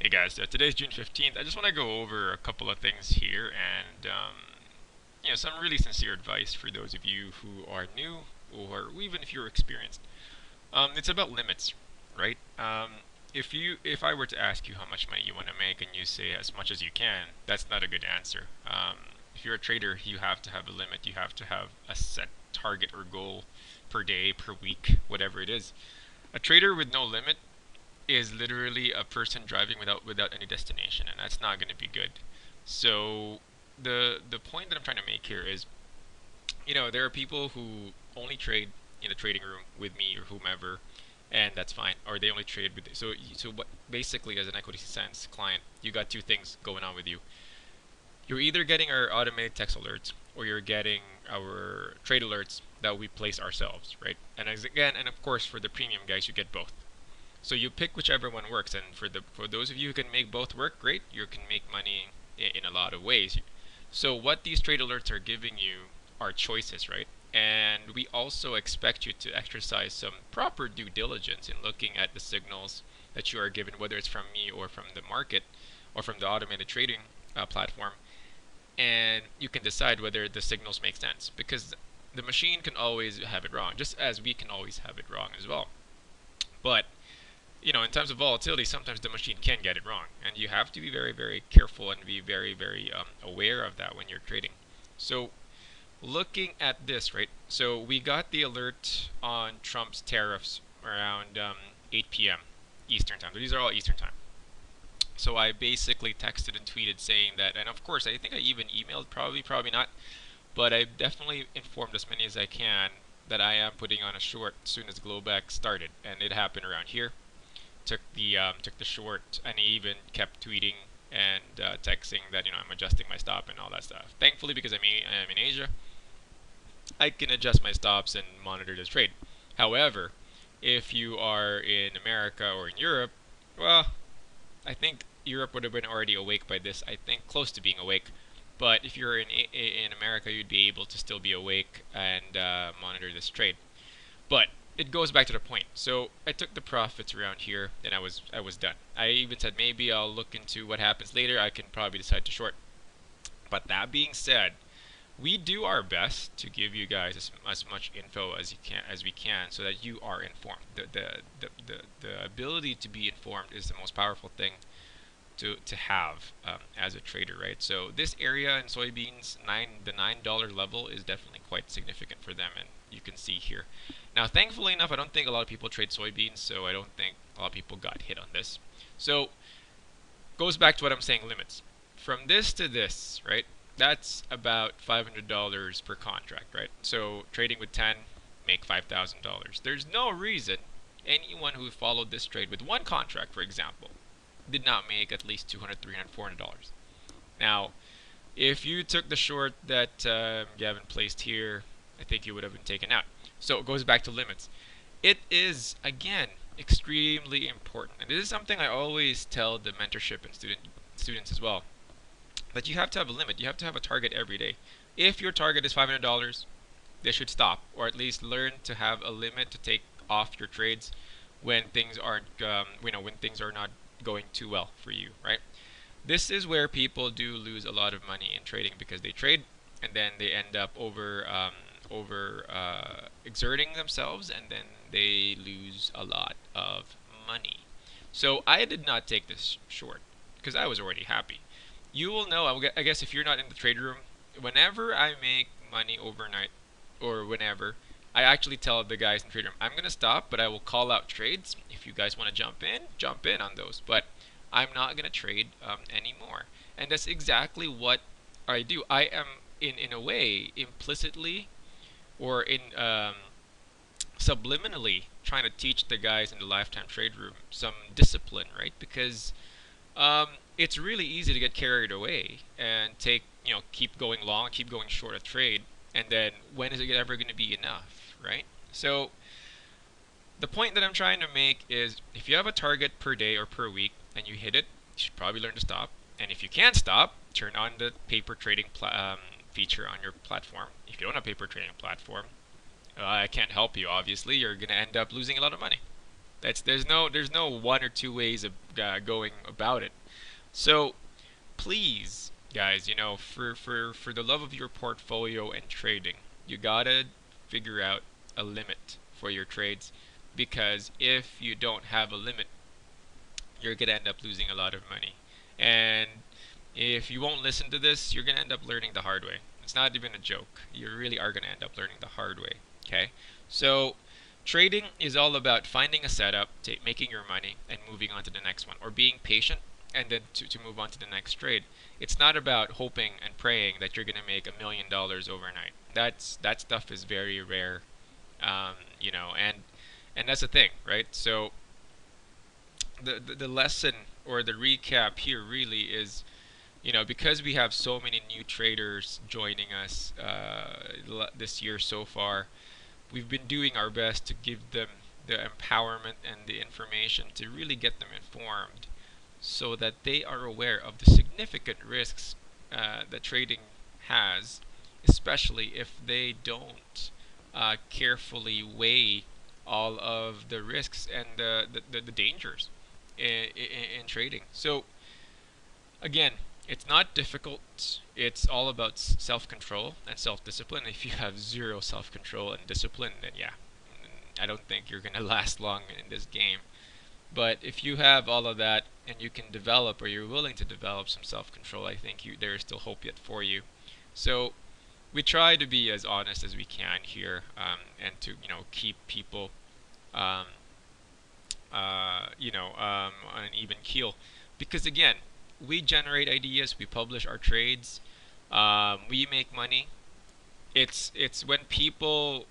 Hey guys, today's June 15th. I just want to go over a couple of things here and some really sincere advice for those of you who are new or even if you're experienced. It's about limits, right? If I were to ask you how much money you want to make and you say as much as you can, that's not a good answer. If you're a trader, you have to have a limit. You have to have a set target or goal per day, per week, whatever it is. A trader with no limit is literally a person driving without any destination, and that's not going to be good. So the point that I'm trying to make here is, there are people who only trade in the trading room with me or whomever, and that's fine. Or they only trade with so what basically as an equity sense client, you got two things going on with you. You're either getting our automated text alerts or you're getting our trade alerts that we place ourselves, right? And and of course for the premium guys, you get both. So you pick whichever one works, and for those of you who can make both work, great. You can make money in a lot of ways. So what these trade alerts are giving you are choices, right? And we also expect you to exercise some proper due diligence in looking at the signals that you are given, whether it's from me or from the market or from the automated trading platform, and you can decide whether the signals make sense because the machine can always have it wrong, just as we can always have it wrong as well. But in terms of volatility, sometimes the machine can get it wrong, and you have to be very, very careful and be very, very aware of that when you're trading. So, looking at this, right? So we got the alert on Trump's tariffs around 8 p.m. Eastern time. So these are all Eastern time. So I basically texted and tweeted saying that, and of course I think I even emailed, probably not, but I've definitely informed as many as I can that I am putting on a short as soon as Globex started, and it happened around here. Took the short, and he even kept tweeting and texting that I'm adjusting my stop and all that stuff. Thankfully, because I am in Asia, I can adjust my stops and monitor this trade. However, if you are in America or in Europe, well, I think Europe would have been already awake by this. I think close to being awake. But if you're in America, you'd be able to still be awake and monitor this trade. But it goes back to the point. So I took the profits around here, and I was done. I even said maybe I'll look into what happens later. I can probably decide to short. But that being said, we do our best to give you guys as much info as we can, so that you are informed. The ability to be informed is the most powerful thing to have as a trader, right? So this area in soybeans, the $9 level is definitely quite significant for them, and you can see here. Now, thankfully enough, I don't think a lot of people trade soybeans, so I don't think a lot of people got hit on this. So goes back to what I'm saying, limits. From this to this, right? That's about $500 per contract, right? So trading with 10, make $5,000. There's no reason anyone who followed this trade with one contract, for example, did not make at least $200, $300, $400. Now, if you took the short that Gavin placed here, I think you would have been taken out. So it goes back to limits. It is, again, extremely important. And this is something I always tell the mentorship and students as well. That you have to have a limit. You have to have a target every day. If your target is $500, they should stop, or at least learn to have a limit to take off your trades when things aren't, when things are not going too well for you, right? This is where people do lose a lot of money in trading because they trade and then they end up over exerting themselves, and then they lose a lot of money. So I did not take this short because I was already happy. You will know, I guess if you're not in the trade room, whenever I make money overnight or whenever, I actually tell the guys in the trade room, I'm going to stop, but I will call out trades. If you guys want to jump in on those. But I'm not going to trade anymore. And that's exactly what I do. I am, in a way, implicitly or in subliminally trying to teach the guys in the lifetime trade room some discipline, right? Because it's really easy to get carried away and keep going long, keep going short a trade, and then when is it ever going to be enough, right? So the point that I'm trying to make is if you have a target per day or per week and you hit it, you should probably learn to stop. And if you can't stop, turn on the paper trading feature on your platform. If you don't have paper trading platform, I can't help you, obviously. You're going to end up losing a lot of money. That's there's no one or two ways of going about it. So please, guys, for the love of your portfolio and trading, you gotta figure out a limit for your trades, because if you don't have a limit, you're gonna end up losing a lot of money. And if you won't listen to this, you're gonna end up learning the hard way. It's not even a joke. You really are gonna end up learning the hard way. Okay? So trading is all about finding a setup, making your money, and moving on to the next one, or being patient and then to move on to the next trade. It's not about hoping and praying that you're gonna make $1 million overnight. That stuff is very rare, and that's the thing, right? So the lesson or the recap here really is, because we have so many new traders joining us this year so far, we've been doing our best to give them the empowerment and the information to really get them informed so that they are aware of the significant risks that trading has, especially if they don't carefully weigh all of the risks and the dangers in trading. So again, it's not difficult. It's all about self-control and self-discipline. If you have zero self-control and discipline, then yeah, I don't think you're gonna last long in this game. But if you have all of that and you can develop, or you're willing to develop some self-control, I think there is still hope yet for you. So we try to be as honest as we can here, and to keep people um, on an even keel. Because again, we generate ideas, we publish our trades, we make money. It's when people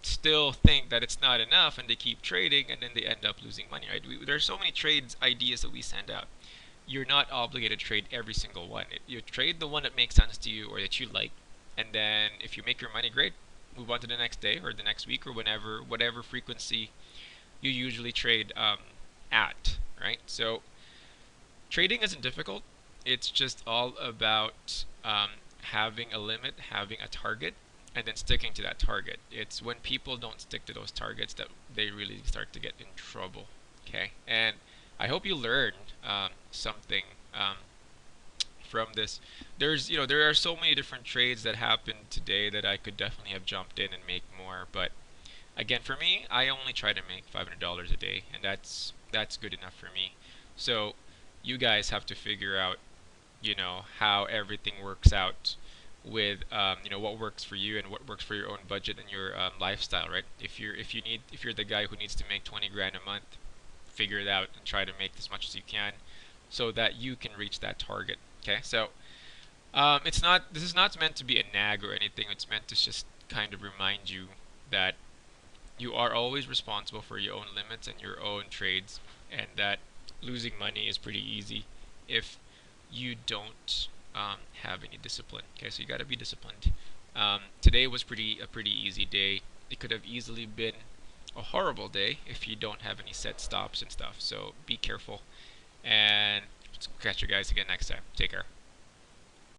still think that it's not enough and they keep trading and then they end up losing money, right? There's so many trades ideas that we send out. You're not obligated to trade every single one. You trade the one that makes sense to you or that you like, and then if you make your money, great. Move on to the next day or the next week or whenever, whatever frequency you usually trade at, right? So trading isn't difficult. It's just all about having a limit, having a target, and then sticking to that target. It's when people don't stick to those targets that they really start to get in trouble. Okay, and I hope you learned something from this. There are so many different trades that happened today that I could definitely have jumped in and make more, but again, for me, I only try to make $500 a day, and that's good enough for me. So you guys have to figure out, how everything works out with, what works for you and what works for your own budget and your lifestyle, right? If you're the guy who needs to make 20 grand a month, figure it out and try to make as much as you can, so that you can reach that target. Okay, so this is not meant to be a nag or anything. It's meant to just kind of remind you that you are always responsible for your own limits and your own trades, and that losing money is pretty easy if you don't have any discipline. Okay, so you got to be disciplined. Today was a pretty easy day. It could have easily been a horrible day if you don't have any set stops and stuff. So be careful, and catch you guys again next time. Take care.